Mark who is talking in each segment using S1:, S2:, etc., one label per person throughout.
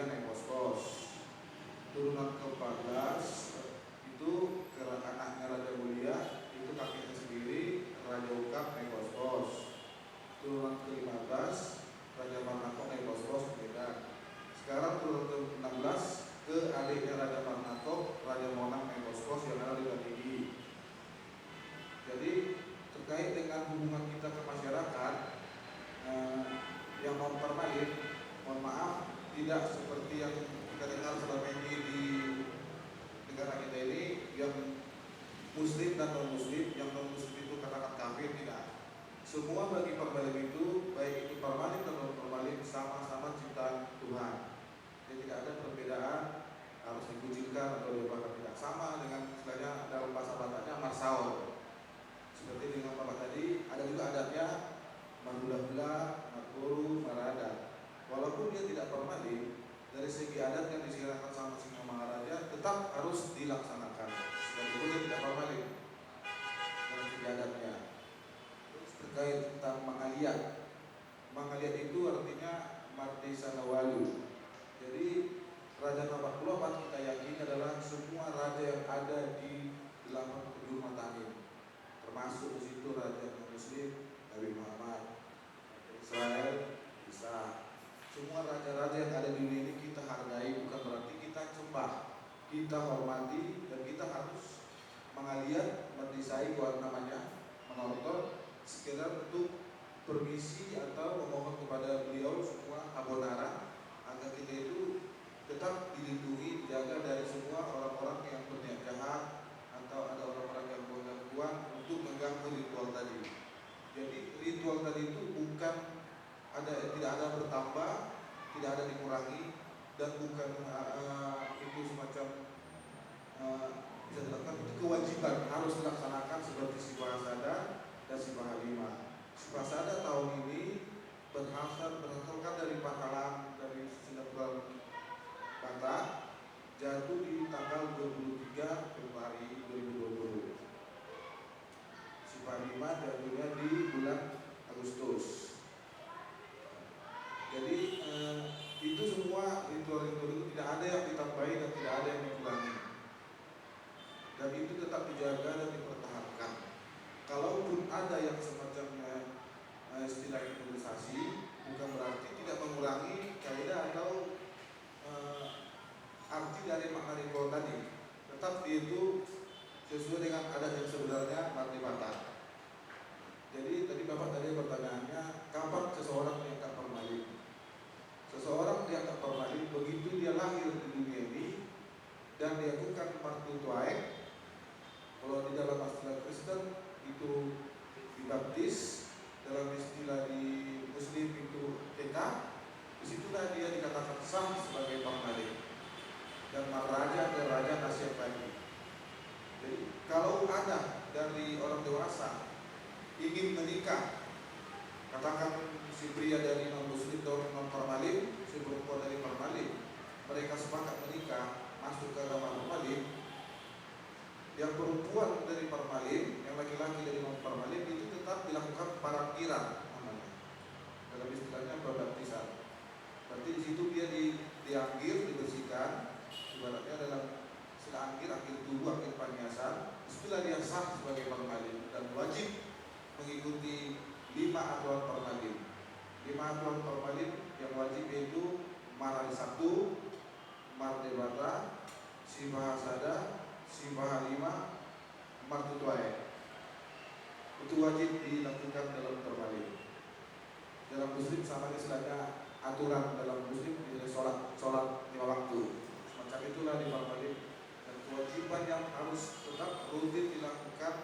S1: Mulia naik kos-kos. Turunan ke-14 itu anaknya Raja Mulia, itu kakeknya sendiri Raja Ukap naik kos-kos. Turunan ke-15 Raja Marnako naik kos-kos beda. Sekarang turunan ke-16 ke adiknya Raja Marnako, Raja Monang naik kos-kos yang ada di Tinggi. Jadi terkait dengan hubungan kita ke masyarakat yang non formalin, mohon maaf, tidak seperti yang kita dengar selama ini di negara kita ini, yang muslim dan non muslim. Yang non muslim itu katakan kafir, tidak. Semua bagi formalin itu, baik itu formalin dan non formalin, sama-sama ciptaan Tuhan. Jadi tidak ada perbedaan harus dikucilkan atau diubahkan, tidak. Sama dengan istilahnya dalam bahasa Bataknya marsaul. Seperti dengan Bapak tadi, ada juga adatnya marhula-hula, marguru, marada. Walaupun dia tidak formalin, dari segi adat yang disediakan sama Singa Maharaja tetap harus dilaksanakan. Sekalipun dia tidak formalin dari segi adatnya. Terkait tentang Mangaliat, Mangaliat itu artinya Mardesana Walu. Jadi Raja Nabakula kita yakini adalah semua raja yang ada di 8 penjuru matahari, termasuk di situ raja Muslim Nabi Muhammad, Israel, Isa. Semua raja-raja yang ada di dunia ini kita hargai, bukan berarti kita sembah, kita hormati, dan kita harus mengaliat, mendesai namanya, menonton sekedar untuk permisi atau memohon kepada beliau semua abonara agar kita itu tetap dilindungi, dijaga dari semua orang-orang yang berniat jahat atau ada orang-orang yang bergangguan untuk mengganggu ritual tadi. Jadi ritual tadi itu bukan tidak ada bertambah, tidak ada dikurangi, dan bukan itu semacam bisa dilakukan, itu kewajiban harus dilaksanakan seperti Sibahasada dan Sibahalima. Sibahasada tahun ini berdasarkan dari pangkalan dari Singapura Batak jatuh di tanggal 23 Februari 2020. Sibahalima jatuhnya di bulan Agustus. Jadi itu semua ritual-ritual itu tidak ada yang ditambahi dan tidak ada yang dikurangi, dan itu tetap dijaga dan dipertahankan. Kalaupun ada yang semacamnya istilah improvisasi, bukan berarti tidak mengurangi kaidah atau arti dari makna ritual tadi. Tetap itu sesuai dengan adat yang sebenarnya martibatan. Jadi tadi Bapak tadi pertanyaannya, kapan seseorang diangkat formalin? Seseorang diangkat formalin begitu dia lahir di dunia ini dan dilakukan martutuae. Kalau di dalam istilah Kristen itu dibaptis, dalam istilah di Muslim itu TK. Disitulah dia dikatakan sah sebagai formalin dan raja dan raja nasib lagi. Jadi kalau ada dari orang dewasa ingin menikah, katakan si pria dari non muslim atau non formalin, si perempuan dari formalin, mereka sepakat menikah masuk ke dalam formalin, yang perempuan dari formalin, yang laki-laki dari non formalin itu tetap dilakukan parakiran namanya, dalam istilahnya pembaptisan. Berarti di situ dia dianggir, dibersihkan, ibaratnya dalam istilah akhir tubuh, akhir paniasan. Setelah dia sah sebagai formalin dan wajib mengikuti 5 aturan formalin. 5 aturan formalin yang wajib yaitu Marali 1, Mardebata, Sibahasada, Sibahalima, Martutuae. Itu wajib dilakukan dalam formalin. Dalam muslim sama istilahnya aturan dalam muslim di sholat 5 waktu. Semacam itulah di formalin, dan kewajiban yang harus tetap rutin dilakukan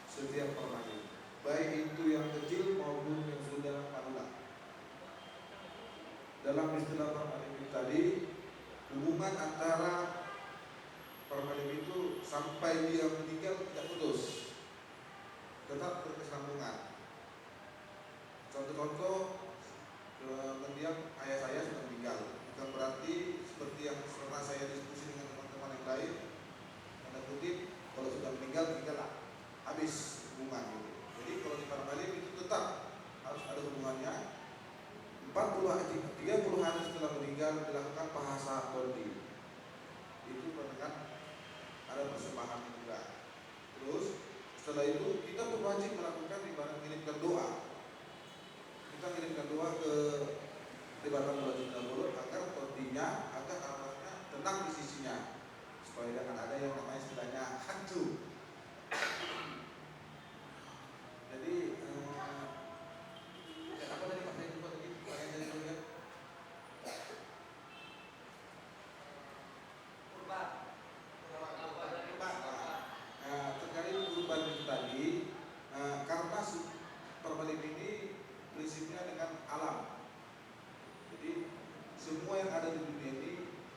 S1: setiap formalin, baik itu yang kecil maupun yang sudah manula. Dalam istilah formalin tadi, hubungan antara formalin itu sampai dia meninggal tidak putus, tetap berkesinambungan. Contoh-contoh, mendiang ayah saya sudah meninggal, bukan berarti seperti yang pernah saya diskusi dengan teman-teman yang lain, tanda kutip, kalau sudah meninggal habis hubungan gitu. Jadi kalau di formalin itu tetap harus ada hubungannya. 30 hari setelah meninggal dilakukan melakukan bahasa todi. Itu kan ada persembahan juga. Terus setelah itu kita pun wajib melakukan ibadah mengirimkan doa. Kita mengirimkan doa ke Jabatan Bulan Nabolon agar todinya, agar amalnya tenang di sisinya, supaya jangan ada yang namanya istilahnya hantu. Jadi apa tadi Pak saya lupa tadi pertanyaan dari kalian? Terkait kurban itu tadi, karena perbalip ini prinsipnya dengan alam. Jadi semua yang ada di dunia ini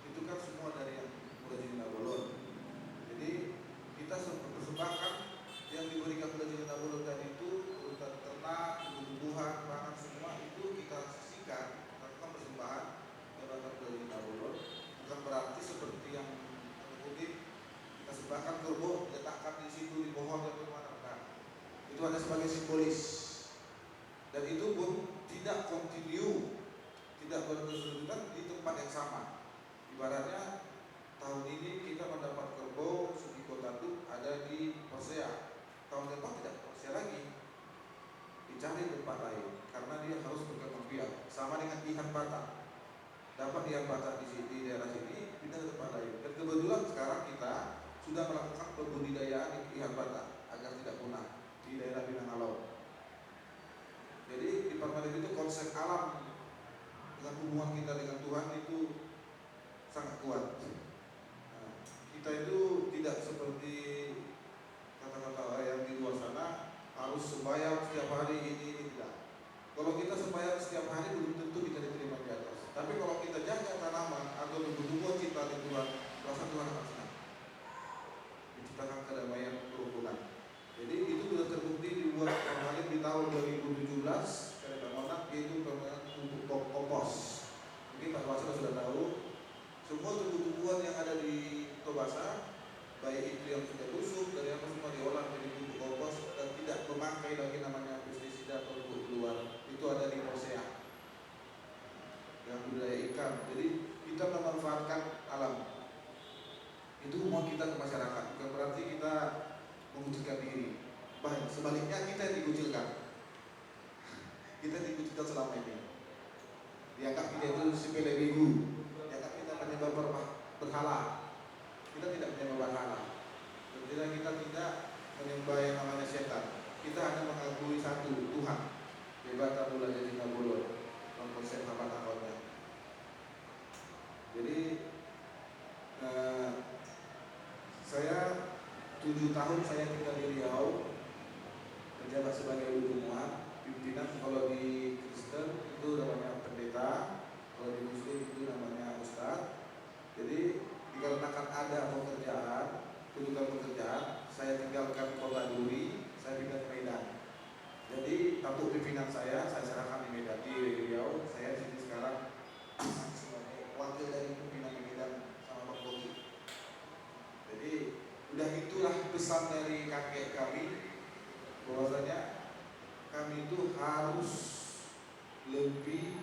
S1: itu kan semua dari yang Bulan Nabolon. Jadi kita persembahkan yang diberikan Bulan Nabolon tadi itu urutan ternak, tumbuh-tumbuhan, pangan semua itu kita sisihkan, lakukan persembahan Jabatan Bulan Nabolon. Bukan berarti seperti yang mengutip kita sembahkan kerbau, letakkan di situ di pohon dan bagaimana, bukan. Itu hanya sebagai simbolis. Dan itu pun tidak kontinu, tidak berkelanjutan di tempat yang sama. Ibaratnya tahun ini kita mendapat kerbau sugi kota itu ada di Persea, tahun depan tidak Persea lagi, dicari tempat lain karena dia harus berkembang biak. Sama dengan Ihan Batak, dapat Ihan Batak di daerah sini, pindah ke tempat lain. Dan kebetulan sekarang kita sudah melakukan pembudidayaan di Ihan Batak agar tidak punah di daerah Minangkabau. Jadi di Parmalip itu konsep alam dengan hubungan kita dengan Tuhan itu sangat kuat. Nah, kita itu tidak seperti kata-kata yang di luar sana harus sembahyang setiap hari ini tidak. Kalau kita sembahyang setiap hari belum tentu kita diterima di atas. Tapi kalau kita jaga tanaman atau tumbuh-tumbuhan cipta Tuhan, rasa Tuhan akan senang. Menciptakan kedamaian kerukunan. Jadi itu sudah terbukti dibuat Parmalip di tahun 2017 karena bangunan yaitu bangunan pupuk kompos. Mungkin Pak Basra sudah tahu semua tumbuh-tumbuhan yang ada di Tobasa, baik itu yang sudah busuk dari apa semua diolah menjadi pupuk kompos dan tidak memakai lagi namanya pestisida atau pupuk keluar. Itu ada di Persea yang budidaya ikan. Jadi kita memanfaatkan alam. Itu hubungan kita ke masyarakat, bukan berarti kita mengucilkan diri. Baik, sebaliknya kita yang dikucilkan. Kita dikucilkan selama ini. Dianggap kita itu sepele bigu, dianggap kita penyembah berhala. Kita tidak menyembah berhala. Dan kita tidak menyembah yang namanya setan. Kita hanya mengakui satu Tuhan. Jabatan Bulan Nabolon, konsep apa namanya. Jadi saya 7 tahun saya tinggal di Riau, menjabat sebagai ulama, pimpinan. Kalau di Kristen itu namanya pendeta, kalau di Muslim itu namanya ustadz. Jadi dikarenakan ada pekerjaan, tuntutan pekerjaan, saya tinggalkan kota Duri, saya pindah ke Medan. Jadi tampuk pimpinan saya serahkan di Medan, di Riau. Saya di sini sekarang sebagai wakil dari pimpinan di Medan sama Pak Bogi. Jadi udah itulah pesan dari kakek kami, bahwasanya kami itu harus lebih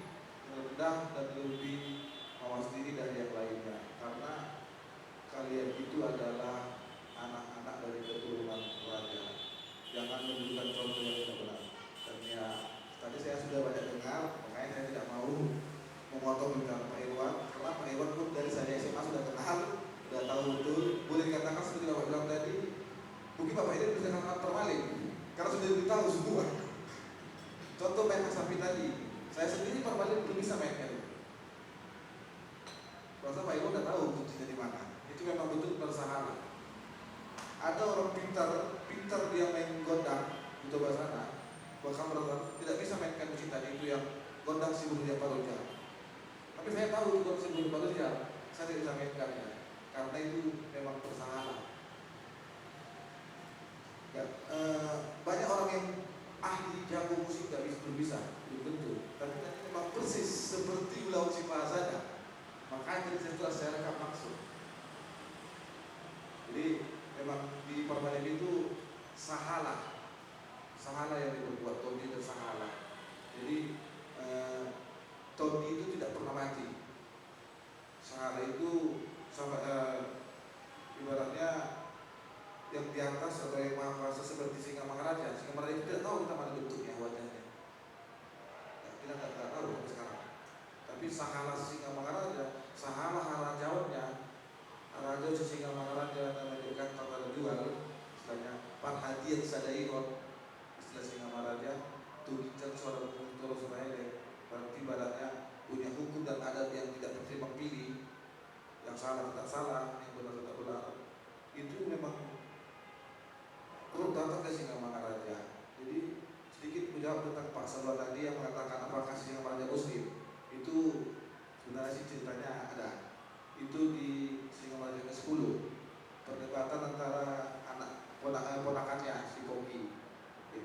S1: rendah dan lebih mawas diri dari yang lainnya, karena kalian itu adalah anak-anak dari keturunan raja. Jangan menunjukkan contoh yang tidak benar. Dan ya tadi saya sudah banyak dengar, makanya saya tidak mau memotong bicara Pak Irwan, karena Pak Irwan pun dari saya SMA sudah kenal, sudah tahu betul. Boleh dikatakan seperti Bapak bilang tadi, mungkin Bapak ini bisa sangat Parmalip karena sudah diberitahu semua. Contoh main sapi tadi, saya sendiri Parmalip belum bisa mainkan. Rasa Pak Irwan sudah tahu kuncinya di mana. Itu memang betul bersahabat. Ada orang pintar dia main gondang di Toba sana, bahkan orang tidak bisa mainkan kunci tadi itu yang gondang si Burja Paroja. Tapi saya tahu itu si Burja Paroja, saya tidak bisa mainkannya karena itu memang bersahabat. Ya, banyak orang yang ahli jago musik tidak bisa, belum tentu. Tapi tadi memang persis seperti Ulau Cipah saja. Makanya itu saya rekam langsung. Jadi memang di Parmalip itu sahala yang dibuat Todi dan sahala. Jadi Todi itu tidak pernah mati. tapi sahala Singamangaraja, sahala harajaunya, harajau Singamangaraja dan rajokan tata jual, istilahnya perhatian sadaihon, istilah Singamangaraja, tugikan suara pungtoro Suraya, berarti badannya punya hukum dan adat yang tidak terima pilih, yang salah tidak salah, yang benar tidak benar. Itu memang perlu datang ke Singamangaraja. Jadi sedikit menjawab tentang Pak Salwa tadi yang mengatakan apakah Singamangaraja Muslim. Itu sebenarnya sih ceritanya ada. Itu